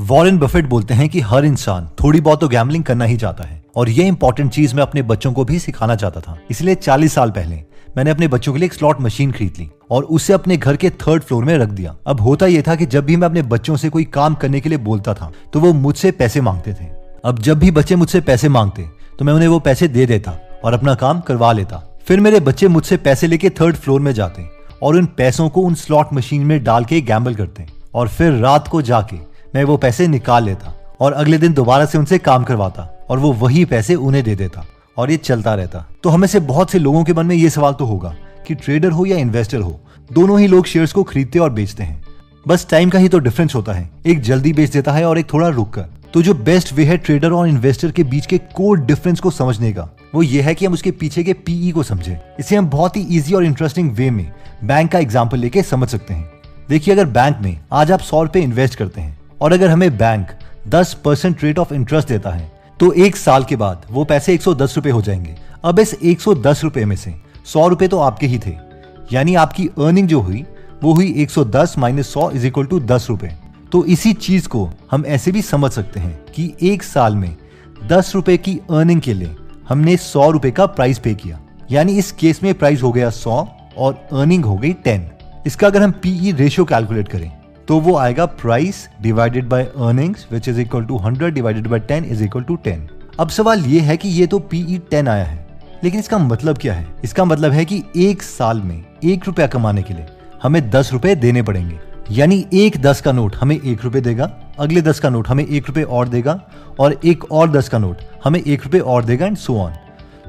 Warren Buffett बोलते हैं कि हर इंसान थोड़ी बहुत तो गैम्बलिंग करना ही चाहता है और ये इंपॉर्टेंट चीज मैं अपने बच्चों को भी सिखाना चाहता था। इसलिए 40 साल पहले मैंने अपने बच्चों के लिए एक स्लॉट मशीन खरीद ली और उसे अपने घर के 3rd फ्लोर में रख दिया। अब होता यह था कि जब भी मैं अपने बच्चों से कोई काम करने के लिए बोलता था तो वो मुझसे पैसे मांगते थे। अब जब भी बच्चे मुझसे पैसे मांगते तो मैं उन्हें वो पैसे दे देता और अपना काम करवा लेता। फिर मेरे बच्चे मुझसे पैसे लेके 3rd फ्लोर में जाते और उन पैसों को उन स्लॉट मशीन में डाल के गैम्बल करते और फिर रात को जाके मैं वो पैसे निकाल लेता और अगले दिन दोबारा से उनसे काम करवाता और वो वही पैसे उन्हें दे देता और ये चलता रहता। तो हमें से बहुत से लोगों के मन में ये सवाल तो होगा कि ट्रेडर हो या इन्वेस्टर हो, दोनों ही लोग शेयर्स को खरीदते और बेचते हैं, बस टाइम का ही तो डिफरेंस होता है। एक जल्दी बेच देता है और एक थोड़ा रुक कर। तो जो बेस्ट वे है ट्रेडर और इन्वेस्टर के बीच के कोर डिफरेंस को समझने का, वो ये है कि हम उसके पीछे के पीई को समझें। इसे हम बहुत ही इजी और इंटरेस्टिंग वे में बैंक का एग्जाम्पल लेके समझ सकते हैं। देखिए, अगर बैंक में आज आप 100 रुपए इन्वेस्ट करते हैं और अगर हमें बैंक 10% रेट ऑफ इंटरेस्ट देता है तो एक साल के बाद वो पैसे 110 रुपए हो जाएंगे। अब इस 110 रुपए में से 100 रुपए तो आपके ही थे, यानी आपकी अर्निंग जो हुई वो हुई 110 माइनस 100 इज इक्वल टू 10 रुपए। तो इसी चीज को हम ऐसे भी समझ सकते हैं कि एक साल में 10 रुपए की अर्निंग के लिए हमने 100 रुपए का प्राइस पे किया, यानी इस केस में प्राइस हो गया 100 और अर्निंग हो गई 10। इसका अगर हम पीई रेशियो कैलकुलेट करें तो वो आएगा price divided by earnings which is equal to 100 divided by 10 is equal to 10। अब सवाल ये है कि ये तो पीई 10 आया है, लेकिन इसका मतलब क्या है? इसका मतलब है कि एक साल में 1 रुपया कमाने के लिए हमें 10 रुपए देने पड़ेंगे, यानी एक 10 का नोट हमें 1 रुपए देगा, अगले 10 का नोट हमें 1 रुपए और देगा और एक और 10 का नोट हमें 1 रुपए और देगा एंड सो ऑन।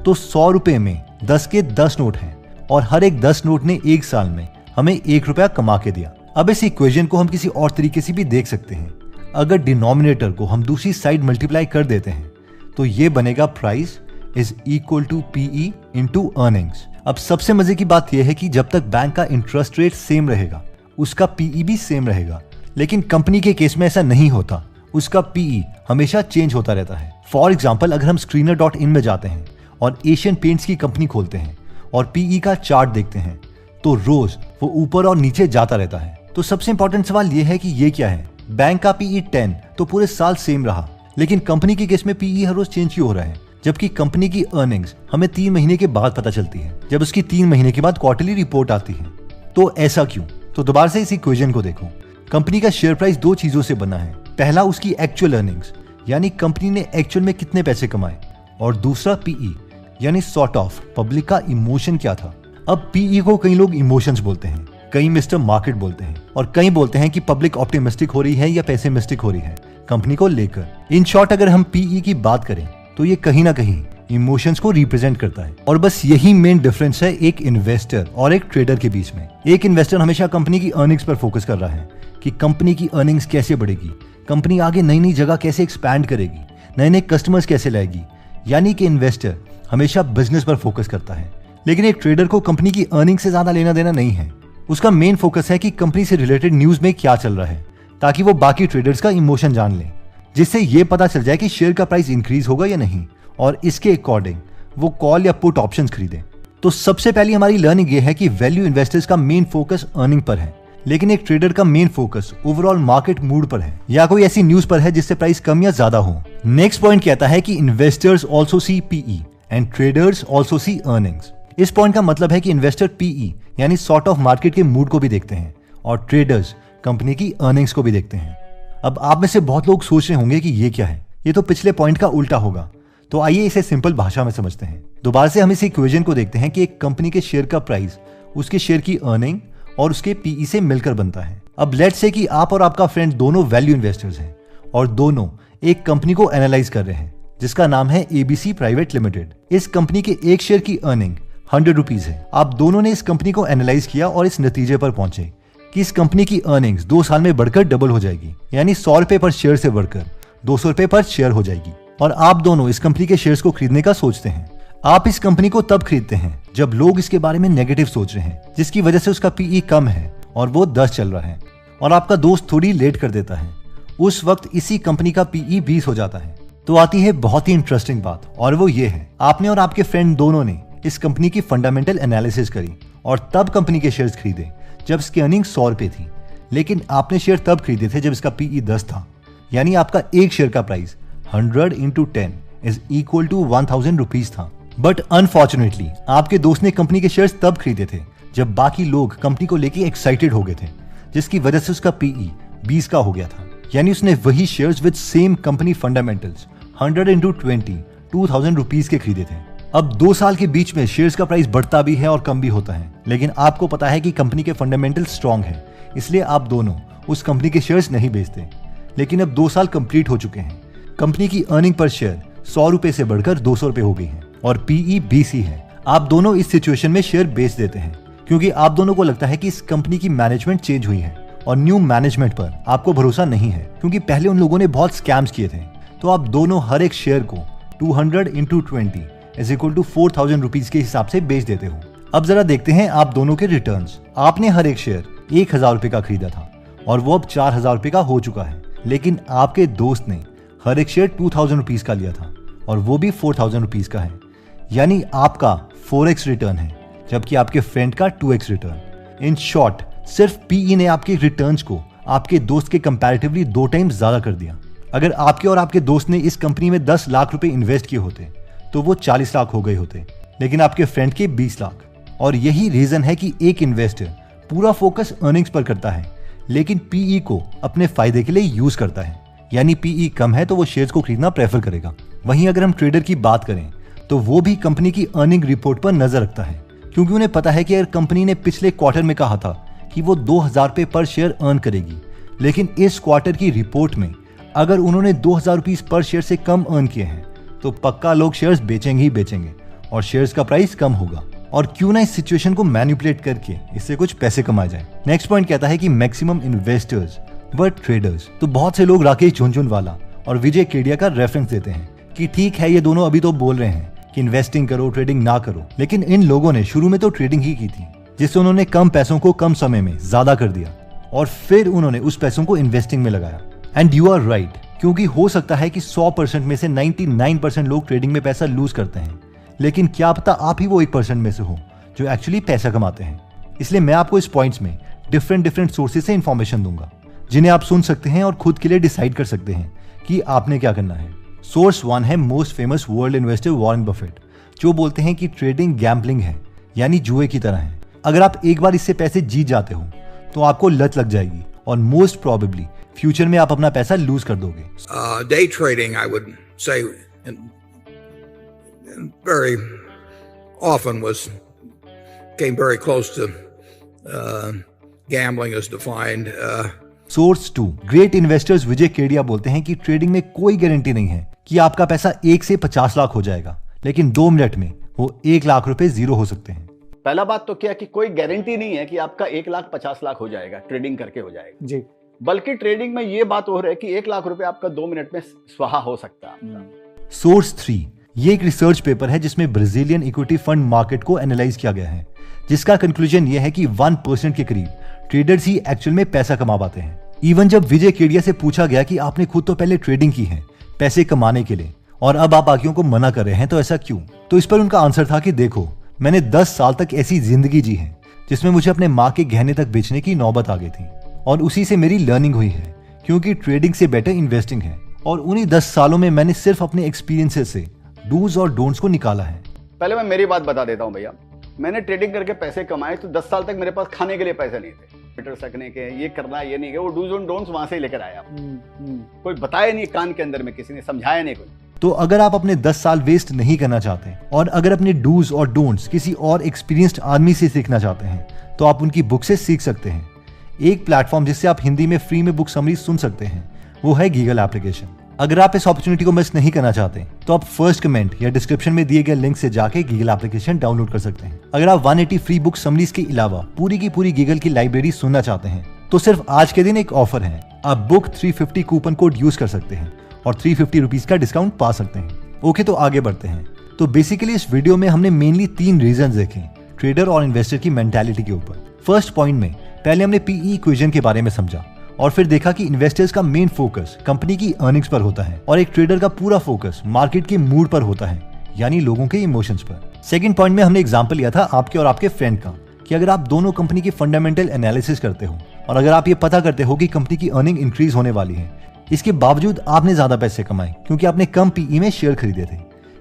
तो 100 रुपए में 10 के 10 नोट हैं और हर एक 10 नोट ने एक साल में हमें 1 रुपया कमा के दिया। अब इस इक्वेशन को हम किसी और तरीके से भी देख सकते हैं। अगर डिनोमिनेटर को हम दूसरी साइड मल्टीप्लाई कर देते हैं तो ये बनेगा price is equal to PE into earnings. अब सबसे मजे की बात यह है कि जब तक बैंक का इंटरेस्ट रेट सेम रहेगा उसका पीई भी सेम रहेगा, लेकिन कंपनी के केस में ऐसा नहीं होता। उसका पीई हमेशा चेंज होता रहता है। फॉर एग्जाम्पल, अगर हम screener.in में जाते हैं और एशियन पेंट्स की कंपनी खोलते हैं और पीई का चार्ट देखते हैं तो रोज वो ऊपर और नीचे जाता रहता है। तो सबसे इंपॉर्टेंट सवाल ये है कि ये क्या है? बैंक का पीई 10 तो पूरे साल सेम रहा, लेकिन कंपनी के केस में पीई हर रोज चेंज क्यों हो रहा है? जबकि कंपनी की अर्निंग्स हमें 3 महीने के बाद पता चलती है, जब उसकी 3 महीने के बाद क्वार्टरली रिपोर्ट आती है। तो ऐसा क्यों? तो दोबारा से इस इक्वेशन को देखो। कंपनी का शेयर प्राइस 2 चीजों से बना है। पहला उसकी एक्चुअल अर्निंग्स, यानी कंपनी ने एक्चुअल में कितने पैसे कमाए, और दूसरा पीई, यानी सॉर्ट ऑफ पब्लिक का इमोशन क्या था। अब पीई को कई लोग इमोशंस बोलते हैं, कई मिस्टर मार्केट बोलते हैं और कई बोलते हैं कि पब्लिक ऑप्टिमिस्टिक हो रही है या पेसिमिस्टिक हो रही है कंपनी को लेकर। इन शॉर्ट, अगर हम पीई की बात करें तो ये कहीं ना कहीं इमोशंस को रिप्रेजेंट करता है। और बस यही मेन डिफरेंस है एक इन्वेस्टर और एक ट्रेडर के बीच में। एक इन्वेस्टर हमेशा कंपनी की अर्निंग्स पर फोकस कर रहा है कि कंपनी की अर्निंग्स कैसे बढ़ेगी, कंपनी आगे नई नई जगह कैसे एक्सपैंड करेगी, नए नए कस्टमर्स कैसे लाएगी, यानी कि इन्वेस्टर हमेशा बिजनेस पर फोकस करता है। लेकिन एक ट्रेडर को कंपनी की अर्निंग से ज्यादा लेना देना नहीं है। उसका मेन फोकस है कि कंपनी से रिलेटेड न्यूज में क्या चल रहा है, ताकि वो बाकी ट्रेडर्स का इमोशन जान ले, जिससे ये पता चल जाए कि शेयर का प्राइस इंक्रीज होगा या नहीं, और इसके अकॉर्डिंग वो कॉल या पुट ऑप्शंस खरीदें। तो सबसे पहली हमारी लर्निंग ये है कि वैल्यू इन्वेस्टर्स का मेन फोकस अर्निंग पर है, लेकिन एक ट्रेडर का main focus overall market mood पर है या कोई ऐसी न्यूज पर है जिससे प्राइस कम या ज्यादा हो। नेक्स्ट पॉइंट कहता है कि investors also see PE and traders also see earnings. इस पॉइंट का मतलब है कि इन्वेस्टर पीई यानी सॉर्ट ऑफ मार्केट के मूड को भी देखते हैं और ट्रेडर्स कंपनी की अर्निंग्स को भी देखते हैं। अब आप में से बहुत लोग सोच रहे होंगे कि ये क्या है, ये तो पिछले पॉइंट का उल्टा होगा। तो आइए इसे सिंपल भाषा में समझते हैं। दोबारा से हम इस इक्वेशन को देखते हैं कि एक कंपनी के शेयर का प्राइस उसके शेयर की अर्निंग और उसके पीई से मिलकर बनता है। अब लेट्स से कि आप और आपका फ्रेंड दोनों वैल्यू इन्वेस्टर्स हैं और दोनों एक कंपनी को एनालाइज कर रहे हैं जिसका नाम है एबीसी प्राइवेट लिमिटेड। इस कंपनी के एक शेयर की अर्निंग 100 रुपीज है। आप दोनों ने इस कंपनी को एनालाइज किया और इस नतीजे पर पहुंचे कि इस कंपनी की अर्निंग्स 2 साल में बढ़कर डबल हो जाएगी, यानी 100 रुपए पर शेयर से बढ़कर 200 रुपए पर शेयर हो जाएगी। और आप दोनों इस कंपनी के शेयर्स को खरीदने का सोचते हैं। आप इस कंपनी को तब खरीदते हैं जब लोग इसके बारे में नेगेटिव सोच रहे हैं, जिसकी वजह से उसका पीई कम है और वो 10 चल रहा है, और आपका दोस्त थोड़ी लेट कर देता है। उस वक्त इसी कंपनी का पीई 20 हो जाता है। तो आती है बहुत ही इंटरेस्टिंग बात, और वो ये है, आपने और आपके फ्रेंड दोनों ने इस कंपनी की फंडामेंटल एनालिसिस करी और तब कंपनी के शेयर्स खरीदे जब इसकी अर्निंग 100 रुपए थी, लेकिन आपने शेयर तब खरीदे थे जब इसका पीई 10 था, यानी आपका एक शेयर का price 100 into 10 is equal to 1000 rupees था। बट अनफॉर्चुनेटली आपके दोस्त ने कंपनी के शेयर्स तब खरीदे थे जब बाकी लोग कंपनी को लेके एक्साइटेड हो गए थे, जिसकी वजह से उसका पीई 20 का हो गया था। यानी उसने वही shares with same company fundamentals 100 into 20 2000 rupees के खरीदे थे। अब 2 साल के बीच में शेयर्स का प्राइस बढ़ता भी है और कम भी होता है, लेकिन आपको पता है कि कंपनी के फंडामेंटल स्ट्रॉन्ग है, इसलिए आप दोनों उस कंपनी के शेयर्स नहीं बेचते। लेकिन अब 2 साल कंप्लीट हो चुके हैं, कंपनी की अर्निंग पर शेयर 100 रुपए से बढ़कर 200 रुपए हो गई है और पीई 20 ही है। आप दोनों इस सिचुएशन में शेयर बेच देते हैं क्योंकि आप दोनों को लगता है कि इस कंपनी की मैनेजमेंट चेंज हुई है और न्यू मैनेजमेंट पर आपको भरोसा नहीं है, क्योंकि पहले उन लोगों ने बहुत स्कैम्स किए थे। तो आप दोनों हर एक शेयर को 200 into 20 is equal to 4000 rupees के हिसाब से बेच देते हो। अब जरा देखते हैं आप दोनों के रिटर्न्स। आपने हर एक शेयर 1000 रुपए का खरीदा था और वो अब 4000 रुपए का हो चुका है, लेकिन आपके दोस्त ने हर एक शेयर 2000 रुपीज का लिया था और वो भी 4000 रुपीज का है। यानी आपका 4x रिटर्न है जबकि आपके फ्रेंड का 2x रिटर्न। इन शॉर्ट सिर्फ पीई ने आपके रिटर्न्स को आपके दोस्त के कंपैरेटिवली 2 टाइम्स ज्यादा कर दिया। अगर आपके और आपके दोस्त ने इस कंपनी में 10 लाख रुपए इन्वेस्ट किए होते तो वो 40 लाख हो गए होते, लेकिन आपके फ्रेंड के 20 लाख। और यही रीजन है कि एक इन्वेस्टर पूरा फोकस अर्निंग्स पर करता है, लेकिन पीई को अपने फायदे के लिए यूज करता है। यानी पीई कम है तो वो शेयर्स को खरीदना प्रेफर करेगा। वहीं अगर हम ट्रेडर की बात करें तो वो भी कंपनी की अर्निंग रिपोर्ट पर नजर रखता है, क्योंकि उन्हें पता है कि अगर कंपनी ने पिछले क्वार्टर में कहा था कि वो 2000 रुपए पर शेयर अर्न करेगी, लेकिन इस क्वार्टर की रिपोर्ट में अगर उन्होंने 2000 रुपीज पर शेयर से कम अर्न किए हैं तो पक्का लोग शेयर्स बेचेंगे ही बेचेंगे और शेयर्स का प्राइस कम होगा। और क्यों ना इस सिचुएशन को मैनिपुलेट करके इससे कुछ पैसे कमाए जाए। नेक्स्ट पॉइंट कहता है कि मैक्सिमम इन्वेस्टर्स बट ट्रेडर्स। तो बहुत से लोग राकेश झुनझुनवाला और विजय केडिया का रेफरेंस देते हैं कि ठीक है, ये दोनों अभी तो बोल रहे हैं कि इन्वेस्टिंग करो, ट्रेडिंग ना करो, लेकिन इन लोगों ने शुरू में तो ट्रेडिंग ही की थी, जिससे उन्होंने कम पैसों को कम समय में ज्यादा कर दिया और फिर उन्होंने उस पैसों को इन्वेस्टिंग में लगाया। एंड यू आर राइट, क्योंकि हो सकता है कि 100% में से 99% लोग ट्रेडिंग में पैसा लूज करते हैं, लेकिन क्या पता आप ही वो 1% में से हो जो एक्चुअली पैसा कमाते हैं। इसलिए मैं आपको इस पॉइंट्स में डिफरेंट सोर्सेज से इंफॉर्मेशन दूंगा, जिन्हें आप सुन सकते हैं और खुद के लिए डिसाइड कर सकते हैं कि आपने क्या करना है। सोर्स 1 है most famous world investor Warren Buffett, जो बोलते हैं कि ट्रेडिंग गैम्बलिंग है, यानी जुए की तरह है। अगर आप एक बार इससे पैसे जीत जाते हो तो आपको लत लग जाएगी और मोस्ट प्रोबेबली फ्यूचर में आप अपना पैसा लूज कर दोगे। Day trading, I would say, very often came very close to gambling as defined. Source 2 great investors Vijay Kedia बोलते हैं कि ट्रेडिंग में कोई गारंटी नहीं है कि आपका पैसा 1 से 50 लाख हो जाएगा, लेकिन 2 मिनट में वो 1 लाख रुपए जीरो हो सकते हैं। पहला बात तो क्या कि कोई गारंटी नहीं है कि आपका 1,50,00,000 हो जाएगा, ट्रेडिंग करके हो जाएगा जी। बल्कि ट्रेडिंग में ये बात हो रहा है कि 1 लाख रुपए आपका 2 मिनट में स्वाहा हो सकता है। सोर्स 3 ये एक रिसर्च पेपर है जिसमें ब्राजीलियन इक्विटी फंड मार्केट को एनालाइज किया गया है, जिसका कंक्लूजन ये है कि 1% के करीब ट्रेडर्स ही एक्चुअल में पैसा कमा पाते हैं। इवन जब विजय केडिया से पूछा गया कि आपने खुद तो पहले ट्रेडिंग की है पैसे कमाने के लिए और अब आप बाकियों को मना कर रहे हैं, तो ऐसा क्यों? तो इस पर उनका आंसर था कि देखो, मैंने 10 साल तक ऐसी जिंदगी जी है जिसमें मुझे अपने माँ के गहने तक बेचने की नौबत आ गई थी और उसी से मेरी लर्निंग हुई है, क्योंकि ट्रेडिंग से बेटर इन्वेस्टिंग है। और उन्हीं 10 सालों में मैंने सिर्फ अपने एक्सपीरियंसेस से डूज और डोंट्स को निकाला है। पहले मैं मेरी बात बता देता हूँ भैया, मैंने ट्रेडिंग करके पैसे कमाए तो 10 साल तक मेरे पास खाने के लिए पैसे नहीं थे, ट्विटर सकने के, ये करना ये नहीं, वो डूज और डोंट्स वहां से ही लेकर आया। कोई बताया नहीं कान के अंदर में, किसी ने समझाया नहीं कोई। तो अगर आप अपने 10 साल वेस्ट नहीं करना चाहते और अगर अपने डूज और डोंट्स किसी और एक्सपीरियंस्ड आदमी से सीखना चाहते हैं तो आप उनकी बुक से सीख सकते हैं। एक प्लेटफॉर्म जिससे आप हिंदी में फ्री में बुक समरी सुन सकते हैं वो है गीगल एप्लीकेशन। अगर आप इस अपॉर्चुनिटी को मिस नहीं करना चाहते तो आप फर्स्ट कमेंट या डिस्क्रिप्शन में दिए गए लिंक से जाके गीगल एप्लीकेशन डाउनलोड कर सकते हैं। अगर आप 180 फ्री बुक समरीज के अलावा पूरी की पूरी गीगल की लाइब्रेरी सुनना चाहते हैं तो सिर्फ आज के दिन एक ऑफर है, आप बुक 350 कूपन कोड यूज कर सकते हैं और 350 रुपीज का डिस्काउंट पा सकते हैं। ओके, तो आगे बढ़ते हैं। तो बेसिकली इस वीडियो में हमने मेनली 3 रीजन देखे ट्रेडर और इन्वेस्टर की मेंटालिटी के ऊपर। फर्स्ट पॉइंट में पहले हमने पीई इक्वेशन के बारे में समझा और फिर देखा कि इन्वेस्टर्स का मेन फोकस कंपनी की अर्निंग्स पर होता है और एक ट्रेडर का पूरा फोकस मार्केट के मूड पर होता है, यानी लोगों के इमोशंस पर। सेकंड पॉइंट में हमने एग्जांपल लिया था आपके और आपके फ्रेंड का कि अगर आप दोनों कंपनी के फंडामेंटल एनालिसिस करते हो और अगर आप ये पता करते हो कि कंपनी की अर्निंग इंक्रीज होने वाली है इसके बावजूद आपने ज्यादा पैसे कमाए क्योंकि आपने कम पीई में शेयर खरीदे थे।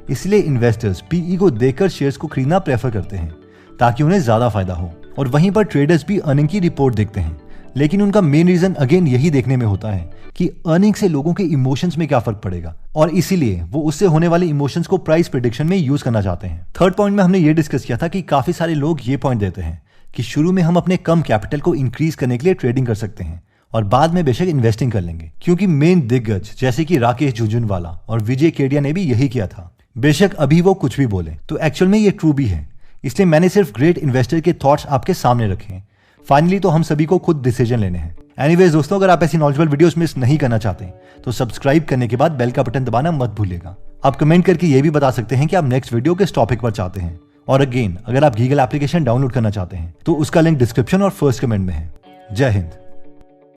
इसलिए इन्वेस्टर्स पीई को देखकर शेयर्स को खरीदना प्रेफर करते हैं ताकि उन्हें ज्यादा फायदा हो। और वहीं पर ट्रेडर्स भी अर्निंग की रिपोर्ट देखते हैं, लेकिन उनका मेन रीजन अगेन यही देखने में होता है कि अर्निंग से लोगों के इमोशंस में क्या फर्क पड़ेगा, और इसीलिए वो उससे होने वाले इमोशंस को प्राइस प्रेडिक्शन में यूज करना चाहते हैं। थर्ड पॉइंट में हमने ये डिस्कस किया था कि काफी सारे लोग ये पॉइंट देते हैं कि शुरू में हम अपने कम कैपिटल को इंक्रीज करने के लिए ट्रेडिंग कर सकते हैं और बाद में बेशक इन्वेस्टिंग कर लेंगे, क्योंकि मेन दिग्गज जैसे कि राकेश झुनझुनवाला और विजय केडिया ने भी यही किया था। बेशक अभी वो कुछ भी बोले तो एक्चुअल में ये ट्रू भी है, इसलिए मैंने सिर्फ ग्रेट इन्वेस्टर के थॉट्स आपके सामने रखे हैं। फाइनली तो हम सभी को खुद डिसीजन लेने हैं। एनीवेज दोस्तों, अगर आप ऐसी नॉलेजेबल वीडियोस मिस नहीं करना चाहते तो सब्सक्राइब करने के बाद बेल का बटन दबाना मत भूलिएगा। आप कमेंट करके ये भी बता सकते हैं कि आप नेक्स्ट वीडियो किस टॉपिक पर चाहते हैं। और अगेन, अगर आप गीगल एप्लीकेशन डाउनलोड करना चाहते हैं तो उसका लिंक डिस्क्रिप्शन और फर्स्ट कमेंट में है। जय हिंद।